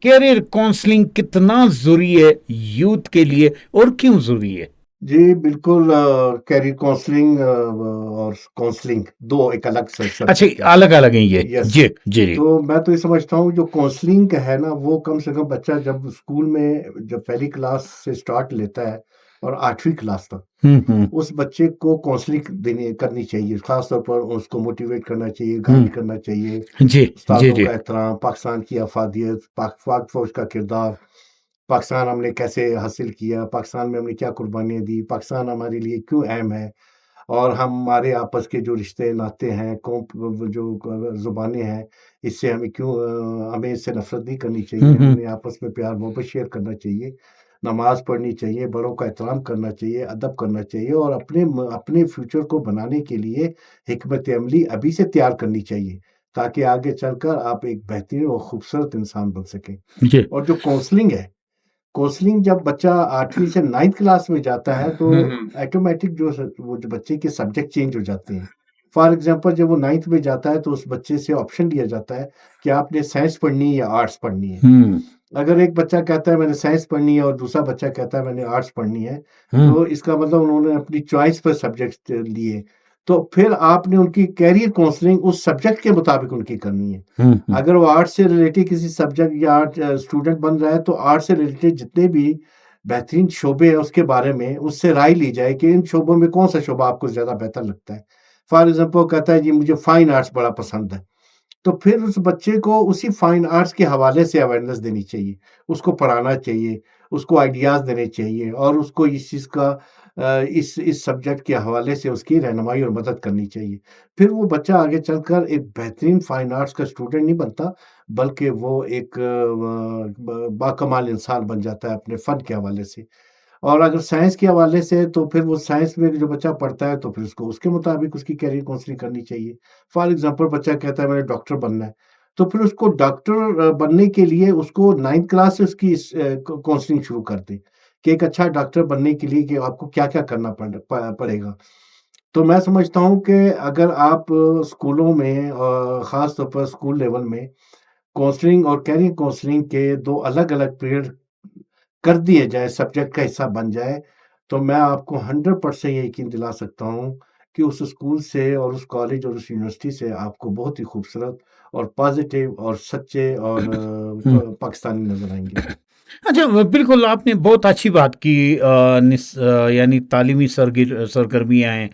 Career counselling कितना जरूरी है यूथ के लिए और क्यों जरूरी है? जी, बिल्कुल। कैरियर काउंसलिंग और काउंसलिंग 2 एक अलग स अच्छा, सब्जेक्ट है। अलग अलग है ये। यस। जी जी जी। तो मैं तो ये समझता हूँ जो काउंसलिंग है ना, वो कम से कम बच्चा जब स्कूल में जब पहली क्लास से स्टार्ट लेता है और 8वीं क्लास तक, हम्म। उस बच्चे को काउंसलिंग देनी करनी चाहिए। ख़ास तौर पर उसको मोटिवेट करना चाहिए, हम्म। गाइड करना चाहिए। जी जी उस्तादों जी। का एहतराम, पाकिस्तान की अफ़ादियत, पाक फ़ौज का किरदार, पाकिस्तान हमने कैसे हासिल किया, पाकिस्तान में हमने क्या कुर्बानियाँ दी, पाकिस्तान हमारे लिए क्यों अहम है, और हमारे आपस के जो रिश्ते नाते हैं, कौम व जो ज़ुबानें हैं, इससे हमें क्यों हमें इससे नफ़रत नहीं करनी चाहिए, हम्म। हमने आपस में प्यार मोहब्बत शेयर करना चाहिए, नमाज़ पढ़नी चाहिए, बड़ों का एहतराम करना चाहिए, अदब करना चाहिए, और अपने फ्यूचर को बनाने के लिए हिकमत अमली अभी से तैयार करनी चाहिए, ताकि आगे चलकर आप एक बेहतरीन और खूबसूरत इंसान बन सकें। जी। और जो काउंसलिंग जब बच्चा 8वीं से 9th क्लास में जाता है, तो हम्म। ऑटोमैटिक वो जो बच्चे के सब्जेक्ट चेंज हो जाते हैं। फॉर एग्ज़ाम्पल जब वो 9th में जाता है, तो उस बच्चे से ऑप्शन लिया जाता है कि आपने साइंस पढ़नी है या आर्ट्स पढ़नी है। हम्म। अगर एक बच्चा कहता है मैंने साइंस पढ़नी है और दूसरा बच्चा कहता है मैंने आर्ट्स पढ़नी है, हम्म। तो इसका मतलब उन्होंने अपनी चॉइस पर सब्जेक्ट्स लिए। तो फिर आपने उनकी करियर काउंसलिंग उस सब्जेक्ट के मुताबिक उनकी करनी है। हम्म। अगर वो आर्ट्स से रिलेटेड किसी सब्जेक्ट या स्टूडेंट बन रहा है, तो आर्ट्स से रिलेटेड जितने भी बेहतरीन शोबे हैं उसके बारे में उससे राय ली जाए कि इन शोबों में कौन-सा शोबा आपको ज़्यादा बेहतर लगता है। फॉर एग्ज़ाम्पल वो कहता है जी मुझे फाइन आर्ट्स बड़ा पसंद है। तो फिर उस बच्चे को उसी फाइन आर्ट्स के हवाले से अवेयरनेस देनी चाहिए, उसको पढ़ाना चाहिए, उसको आइडियाज़ देने चाहिए, और उसको इस चीज़ का इस सब्जेक्ट के हवाले से उसकी रहनुमाई और मदद करनी चाहिए। फिर वो बच्चा आगे चलकर एक बेहतरीन फाइन आर्ट्स का स्टूडेंट नहीं बनता, बल्कि वो एक बाकमाल इंसान बन जाता है अपने फ़न के हवाले से। और अगर साइंस के हवाले से, तो फिर वो साइंस में जो बच्चा पढ़ता है, तो फिर उसको उसके मुताबिक उसकी करियर काउंसलिंग करनी चाहिए। फॉर एग्ज़ाम्पल बच्चा कहता है मैंने डॉक्टर बनना है, तो फिर उसको डॉक्टर बनने के लिए उसको 9th क्लास से उसकी काउंसलिंग शुरू कर दें, कि एक अच्छा डॉक्टर बनने के लिए कि आपको क्या-क्या करना पड़ेगा। तो मैं समझता हूँ कि अगर आप स्कूलों में ख़ास तौर पर स्कूल लेवल में काउंसलिंग और करियर काउंसलिंग के 2 अलग-अलग पीरियड कर दिए जाएँ, सब्जेक्ट का हिस्सा बन जाए, तो मैं आपको 100% ये यकीन दिला सकता हूँ कि उस स्कूल से और उस कॉलेज और उस यूनिवर्सिटी से आपको बहुत ही खूबसूरत और पॉज़िटिव और सच्चे और हम्म। पाकिस्तानी नज़र आएँगे। अच्छा, बिल्कुल आपने बहुत अच्छी बात की। यानी तालीमी सरगर्मियाँ हैं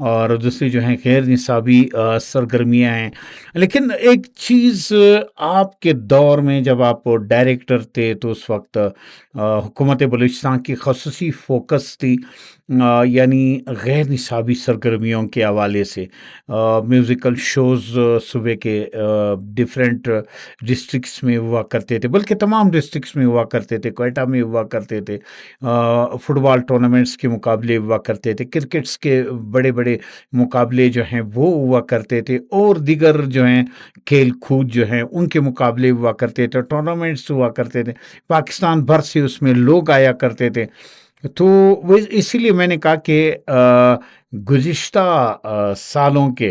और दूसरी जो हैं गैर निसाबी सरगर्मियाँ हैं। लेकिन एक चीज़, आपके दौर में जब आप डायरेक्टर थे तो उस वक्त हुकूमत बलूचिस्तान की खसूसी फ़ोकस थी यानी गैर निसाबी सरगर्मियों के हवाले से। म्यूज़िकल शोज़ सुबह के डिफरेंट डिस्ट्रिक्ट्स में हुआ करते थे, बल्कि तमाम डिस्ट्रिक्ट्स में हुआ करते थे, क्वेटा में हुआ करते थे, फुटबॉल टूर्नामेंट्स के मुकाबले हुआ करते थे, क्रिकेट्स के बड़े बड़े मुकाबले जो हैं वो हुआ करते थे, और दीगर जो हैं खेल कूद जो हैं उनके मुकाबले हुआ करते थे, टूर्नामेंट्स हुआ करते थे, पाकिस्तान भर से उसमें लोग आया करते थे। तो वो इसीलिए मैंने कहा कि गुज़िश्ता सालों के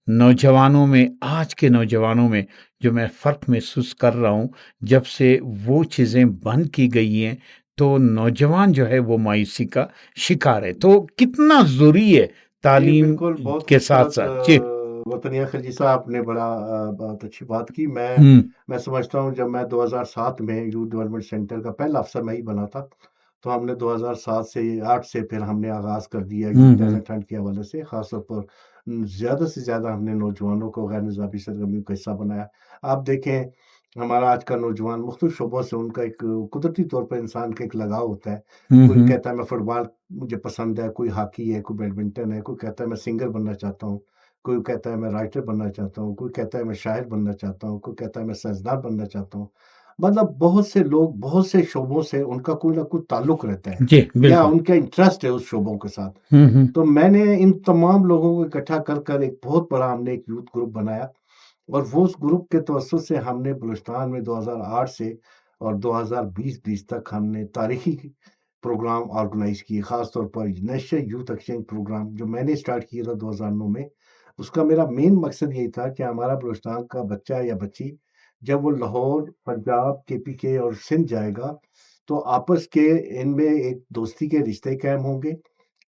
नौजवानों में, आज के नौजवानों में जो मैं फ़र्क महसूस कर रहा हूँ, जब से वो चीज़ें बंद की गई हैं, तो नौजवान जो है वो मायूसी का शिकार है। तो कितना ज़रूरी है जी, तालीम बिल्कुल, बहुत के खूबसूरत साथ-साथ? जी। वतनिया खलील साहब आपने बड़ा बहुत अच्छी बात की। हुँ, मैं समझता हूँ जब मैं 2007 में यूथ डेवलपमेंट सेंटर का पहला अफ़सर मैं ही बना था, तो हमने 2007 से 8 से फिर हमने आगाज़ कर दिया यूथ हुँ, हुँ। टैलेंट हंट के हवाले से, ख़ास तौर पर ज़्यादा से ज़्यादा हमने नौजवानों को गैर निज़ामी सरगर्मियों का हिस्सा बनाया। आप देखें, हमारा आज का नौजवान मुख्तलिफ़ शोबों से उनका एक कुदरती तौर पर इंसान का एक लगाव होता है। हुँ, कोई हुँ। कहता है मैं फुटबॉल मुझे पसंद है, कोई हॉकी है, कोई बैडमिंटन है, कोई कहता है मैं सिंगर बनना चाहता हूँ, कोई कहता है मैं राइटर बनना चाहता हूँ, कोई कहता है मैं शायर बनना चाहता हूँ, कोई कहता है मैं साइंसदान बनना चाहता हूँ। मतलब बहुत से लोग बहुत से शोबों से उनका कोई ना कोई ताल्लुक रहता है, जी, या बिल्कुल। उनका इंटरेस्ट है उस शोबों के साथ। हुँ, हुँ। तो मैंने इन तमाम लोगों को इकट्ठा कर कर एक बहुत बड़ा हमने एक यूथ ग्रुप बनाया, और वो उस ग्रुप के तवज्जुह से हमने बलूचिस्तान में 2008 से और 2020 तक हमने तारीखी प्रोग्राम ऑर्गेनाइज़ किए, ख़ास तौर पर नेशनल यूथ एक्सचेंज प्रोग्राम जो मैंने स्टार्ट किया था 2009 में। उसका मेरा मेन मकसद यही था कि हमारा बलूचिस्तान का बच्चा या बच्ची जब वो लाहौर, पंजाब, केपीके और सिंध जाएगा, तो आपस के इनमें एक दोस्ती के रिश्ते कायम होंगे,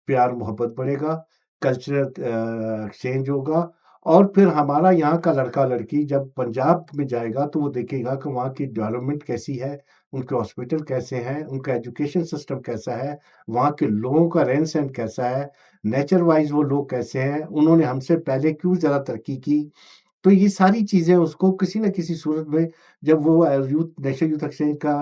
प्यार-मोहब्बत बढ़ेगा, कल्चरल एक्सचेंज होगा और फिर हमारा यहाँ का लड़का-लड़की जब पंजाब में जाएगा, तो वो देखेगा कि वहाँ की डेवलपमेंट कैसी है, उनके हॉस्पिटल कैसे हैं, उनका एजुकेशन सिस्टम कैसा है, वहाँ के लोगों का रहन-सहन कैसा है, नेचर वाइज़ वो लोग कैसे हैं, उन्होंने हमसे पहले क्यों ज़्यादा तरक्की की। तो ये सारी चीज़ें उसको किसी न किसी सूरत में जब वो यूथ नेशनल यूथ एक्सचेंज का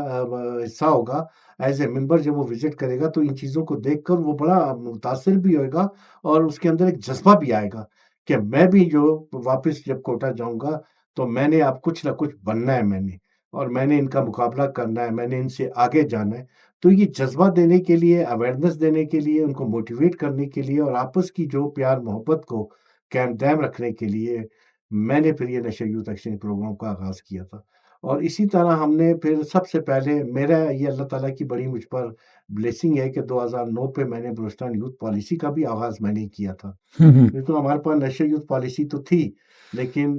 हिस्सा होगा, एज़ ए मेंबर जब वो विज़िट करेगा तो इन चीज़ों को देखकर वो बड़ा मुतासिर भी होएगा और उसके अंदर एक जज़्बा भी आएगा कि मैं भी जो वापस जब कोटा जाऊँगा, तो मैंने अब कुछ न कुछ बनना है मैंने और मैंने इनका मुकाबला करना है, मैंने इनसे आगे जाना है। तो ये जज़्बा देने के लिए, अवेयरनेस देने के लिए, उनको मोटिवेट करने के लिए और आपस की जो प्यार-मोहब्बत को कायम-दायम रखने के लिए मैंने फिर ये नेशनल यूथ एक्सचेंज प्रोग्राम का आगाज़ किया था। और इसी तरह हमने फिर सबसे पहले मेरा ये अल्लाह ताला की बड़ी मुझ पर ब्लेसिंग है कि 2009 पे मैंने बलूचिस्तान यूथ पॉलिसी का भी आगाज़ मैंने ही किया था। हुँ, हुँ। नहीं तो हमारे पास नेशनल यूथ पॉलिसी तो थी, लेकिन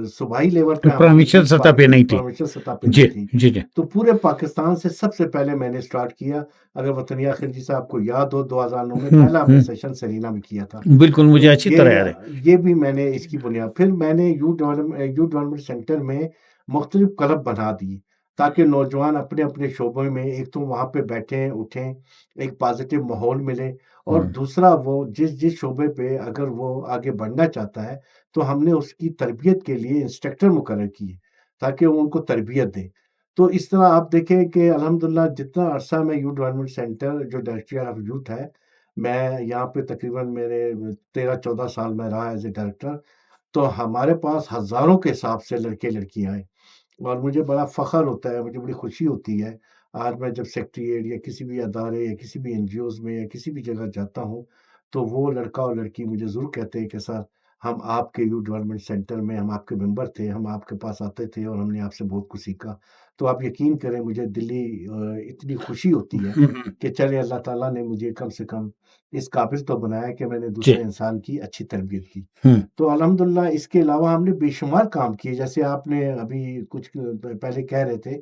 सूबाई लेवल पे हमारी प्रोविंशियल यूथ सतह पे नहीं थी। प्रोविंशियल सतह पे नहीं जी, थी। जी, जी। तो पूरे पाकिस्तान से सबसे पहले मैंने स्टार्ट किया। अगर वतनिया खिलजी साहब को याद हो 2009 में हुँ, पहला हमने हुँ। सेशन सेरिना में किया था। बिल्कुल, तो मुझे अच्छी तरह याद है। ये भी मैंने इसकी बुनियाद फिर मैंने यूथ डेवलपमेंट सेंटर में मुख्तलिफ क्लब बना दिए, ताकि नौजवान अपने-अपने शोबे में एक तो वहाँ पे बैठें, उठें, एक पॉज़िटिव माहौल मिले और हुँ, दूसरा वो जिस शोबे पे अगर वो आगे बढ़ना चाहता है, तो हमने उसकी तरबियत के लिए इंस्ट्रक्टर मुकर्रर किए, ताकि वो उनको तरबियत दें। तो इस तरह आप देखें कि अल्हम्दुलिल्लाह जितना अरसा मैं यूथ डेवलपमेंट सेंटर जो डायरेक्टर ऑफ यूथ है, मैं यहाँ पे तकरीबन मेरे 13-14 साल मैं रहा एज़ ए डायरेक्टर, तो हमारे पास हज़ारों के हिसाब से लड़के-लड़कियाँ हैं और मुझे बड़ा फ़ख्र होता है, मुझे बड़ी खुशी होती है। आज मैं जब सेक्रेटेरिएट या किसी भी अदारे या किसी भी एनजीओज़ में या किसी भी जगह जाता हूँ, तो वो लड़का और लड़की मुझे ज़रूर कहते हैं कि सर, हम आपके यूथ डेवलपमेंट सेंटर में हम आपके मेंबर थे, हम आपके पास आते थे और हमने आपसे बहुत कुछ सीखा। तो आप यकीन करें मुझे दिली इतनी खुशी होती है हुँ, हुँ। कि चले अल्लाह ताला ने मुझे कम से कम इस काबिल तो बनाया कि मैंने जी। दूसरे इंसान की अच्छी तरबियत की। हुँ, तो अल्हम्दुलिल्लाह इसके अलावा हमने बेशुमार काम किए, जैसे आपने अभी कुछ पहले कह रहे थे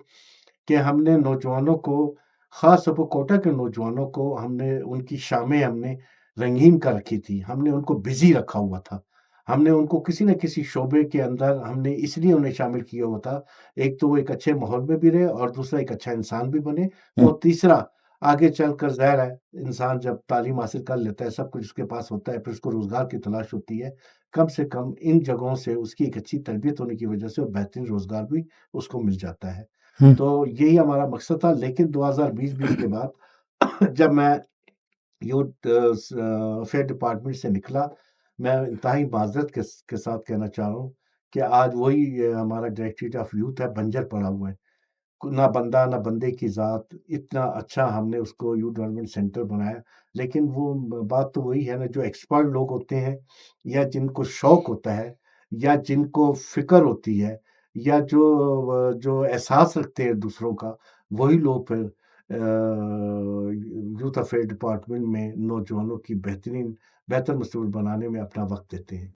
कि हमने नौजवानों को, ख़ास तौर पर कोटा के नौजवानों को हमने उनकी शामें हमने रंगीन कर रखी थी। हमने उनको बिज़ी रखा हुआ था। हमने उनको किसी न किसी शोबे के अंदर हमने इसलिए उन्हें शामिल किया हुआ था, एक तो वो एक अच्छे माहौल में भी रहे और दूसरा एक अच्छा इंसान भी बने हुँ, और तीसरा आगे चलकर ज़ाहिर है, इंसान जब तालीम हासिल कर लेता है, सब कुछ उसके पास होता है, फिर उसको रोज़गार की तलाश होती है। कम से कम इन जगहों से उसकी एक अच्छी तरबियत होने की वजह से और बेहतरीन रोज़गार भी उसको मिल जाता है। हुँ। तो यही हमारा मकसद था लेकिन 2020-20 के बाद जब मैं यूथ अफ़ेयर डिपार्टमेंट से निकला, मैं इंतहाई माज़रत के साथ कहना चाह रहा हूँ कि आज वही हमारा डायरेक्टरेट ऑफ़ यूथ है, बंजर पड़ा हुआ है। ना बंदा, ना बंदे की ज़ात, इतना अच्छा हमने उसको यूथ डेवलपमेंट सेंटर बनाया। लेकिन वो बात तो वही है ना जो एक्सपर्ट लोग होते हैं या जिनको शौक होता है या जिनको फ़िक्र होती है या जो एहसास रखते हैं दूसरों का, वही लोग फिर यूथ अफेयर डिपार्टमेंट में नौजवानों की बेहतर मुस्तकबिल बनाने में अपना वक़्त देते हैं।